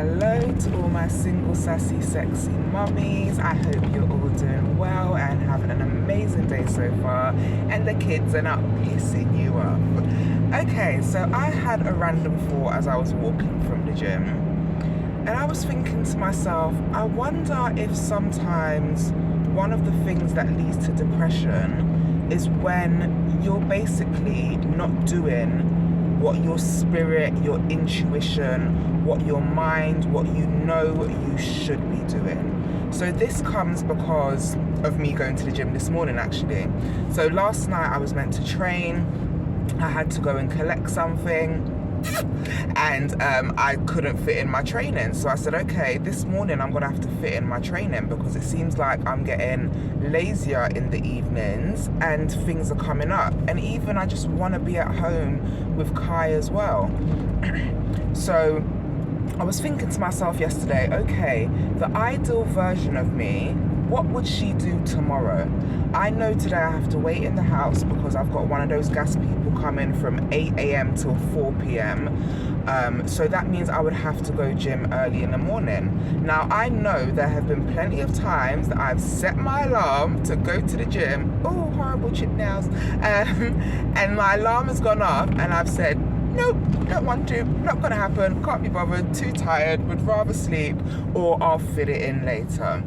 Hello to all my single, sassy, sexy mummies. I hope you're all doing well and having an amazing day so far, and the kids are not pissing you off. Okay, so I had a random thought as I was walking from the gym, and I was thinking to myself, I wonder if sometimes one of the things that leads to depression is when you're basically not doing what your spirit, your intuition, what your mind, what you know you should be doing. So this comes because of me going to the gym this morning, actually. So last night I was meant to train. I had to go and collect something, and I couldn't fit in my training. So I said, okay, this morning I'm gonna have to fit in my training because it seems like I'm getting lazier in the evenings and things are coming up. And even I just want to be at home with Kai as well. So I was thinking to myself yesterday, okay, the ideal version of me, what would she do tomorrow? I know today I have to wait in the house because I've got one of those gas people coming from 8 a.m. till 4 p.m. So that means I would have to go gym early in the morning. Now, I know there have been plenty of times that I've set my alarm to go to the gym. Oh, horrible chip nails. And my alarm has gone off and I've said, nope, don't want to, not gonna happen, can't be bothered, too tired, would rather sleep, or I'll fit it in later.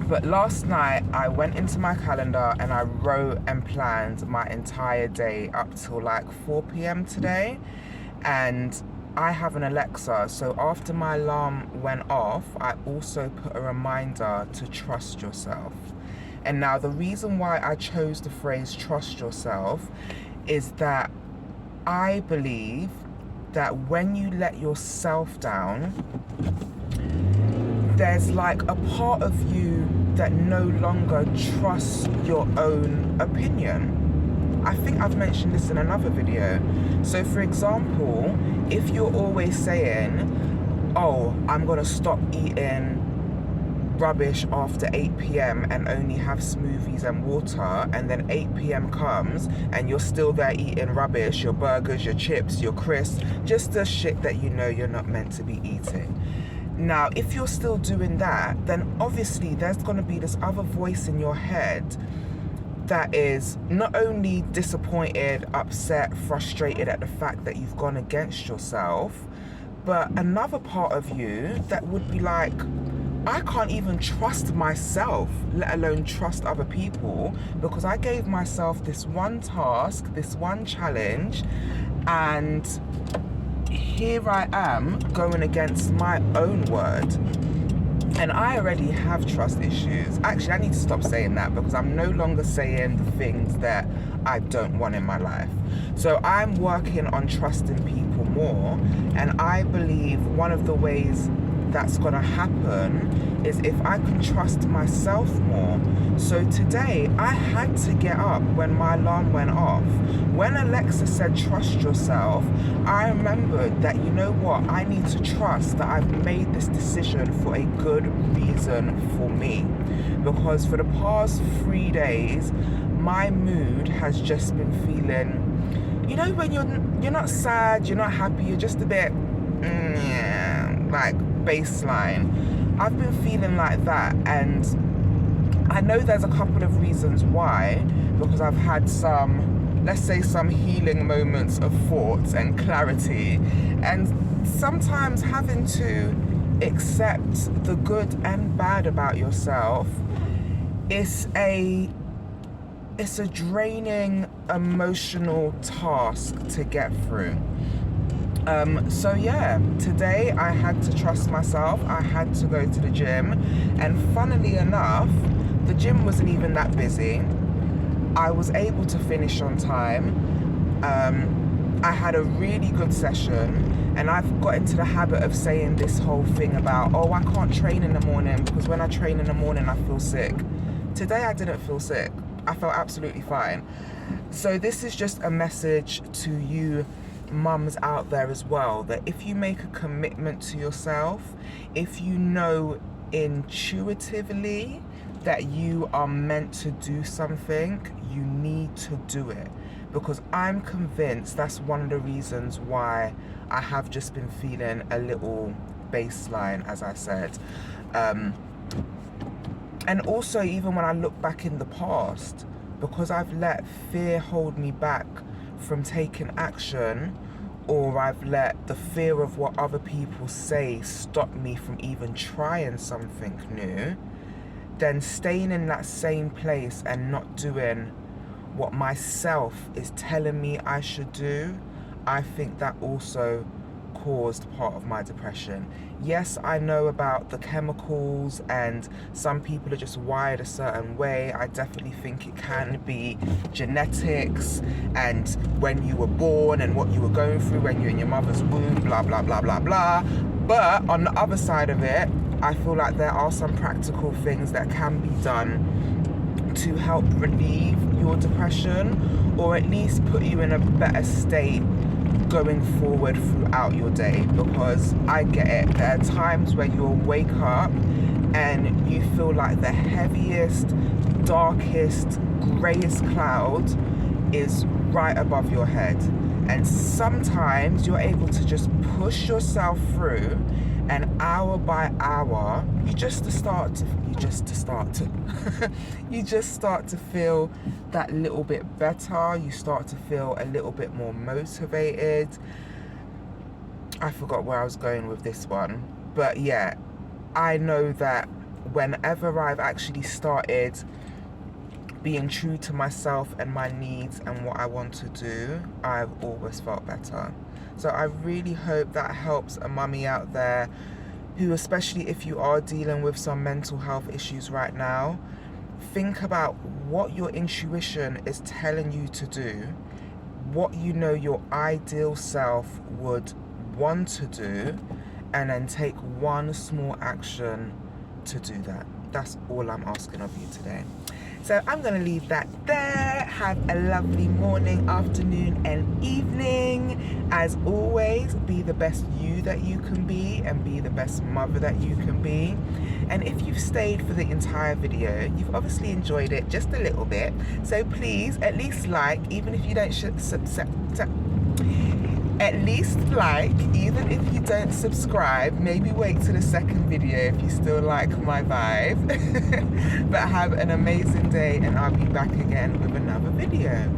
But last night I went into my calendar and I wrote and planned my entire day up till like 4 p.m. today. And I have an Alexa, so after my alarm went off, I also put a reminder to trust yourself. And now the reason why I chose the phrase trust yourself is that I believe that when you let yourself down, there's like a part of you that no longer trusts your own opinion. I think I've mentioned this in another video. So for example, if you're always saying, oh, I'm gonna stop eating rubbish after 8 p.m. and only have smoothies and water, and then 8 p.m. comes and you're still there eating rubbish, your burgers, your chips, your crisps, just the shit that you know you're not meant to be eating. Now, if you're still doing that, then obviously there's going to be this other voice in your head that is not only disappointed, upset, frustrated at the fact that you've gone against yourself, but another part of you that would be like, I can't even trust myself, let alone trust other people, because I gave myself this one task, this one challenge, and here I am going against my own word. And I already have trust issues. Actually, I need to stop saying that because I'm no longer saying the things that I don't want in my life. So I'm working on trusting people more, and I believe one of the ways that's gonna happen is if I can trust myself more. So today I had to get up when my alarm went off. When Alexa said trust yourself, I remembered that, you know what, I need to trust that I've made this decision for a good reason for me. Because for the past 3 days, my mood has just been feeling, you know, when you're not sad, you're not happy, you're just a bit like baseline. I've been feeling like that, and I know there's a couple of reasons why, because I've had some, let's say, some healing moments of thoughts and clarity, and sometimes having to accept the good and bad about yourself is a draining emotional task to get through. So yeah, today I had to trust myself. I had to go to the gym, and funnily enough, the gym wasn't even that busy. I was able to finish on time. I had a really good session, and I've got into the habit of saying this whole thing about, oh, I can't train in the morning because when I train in the morning I feel sick. Today I didn't feel sick. I felt absolutely fine. So this is just a message to you mums out there as well, that if you make a commitment to yourself, if you know intuitively that you are meant to do something, you need to do it. Because I'm convinced that's one of the reasons why I have just been feeling a little baseline, as I said. And also, even when I look back in the past, because I've let fear hold me back from taking action, or I've let the fear of what other people say stop me from even trying something new, then staying in that same place and not doing what myself is telling me I should do, I think that also caused part of my depression. Yes, I know about the chemicals and some people are just wired a certain way. I definitely think it can be genetics and when you were born and what you were going through when you're in your mother's womb, blah, blah, blah, blah, blah. But on the other side of it, I feel like there are some practical things that can be done to help relieve your depression, or at least put you in a better state going forward throughout your day. Because I get it, there are times where you'll wake up and you feel like the heaviest, darkest, greyest cloud is right above your head, and sometimes you're able to just push yourself through, and hour by hour you just start to feel that little bit better. You start to feel a little bit more motivated. I forgot where I was going with this one, but yeah, I know that whenever I've actually started being true to myself and my needs and what I want to do, I've always felt better. So I really hope that helps a mummy out there who, especially if you are dealing with some mental health issues right now, think about what your intuition is telling you to do, what you know your ideal self would want to do, and then take one small action to do that. That's all I'm asking of you today. So I'm going to leave that there. Have a lovely morning, afternoon, and evening. As always, be the best you that you can be and be the best mother that you can be. And if you've stayed for the entire video, you've obviously enjoyed it just a little bit. So please, at least like, even if you don't even if you don't subscribe. Maybe wait to the second video if you still like my vibe. But have an amazing day, and I'll be back again with another video.